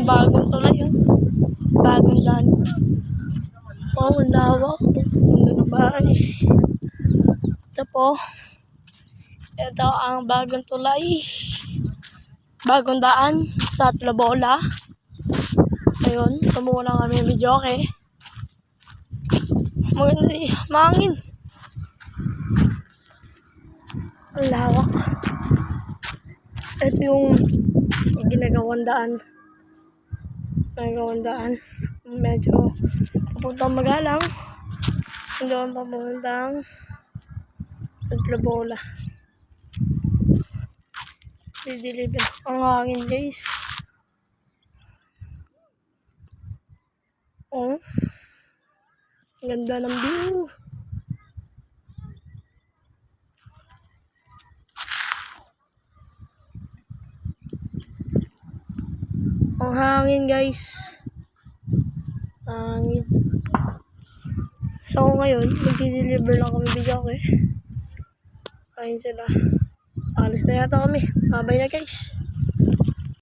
Bagong tulay yun. Bagong daan. Oh, ang lawak. Ganda ng bahay. Ito po. Ito ang bagong tulay. Bagong daan sa Tlabola. Ayun, tumula kami video, okay? Maganda eh, mahangin. Ang lawak. Ito yung ginagawang daan. Medyo papuntang Magalang. Doon papuntang Tlabola. Didilibin. Ang hangin, guys. Oh. Ganda ng view. Ang hangin, guys. Hangin. So ngayon, mag-deliver lang kami video, okay? Ayun sila. Alis na yata kami. Bye-bye na, guys.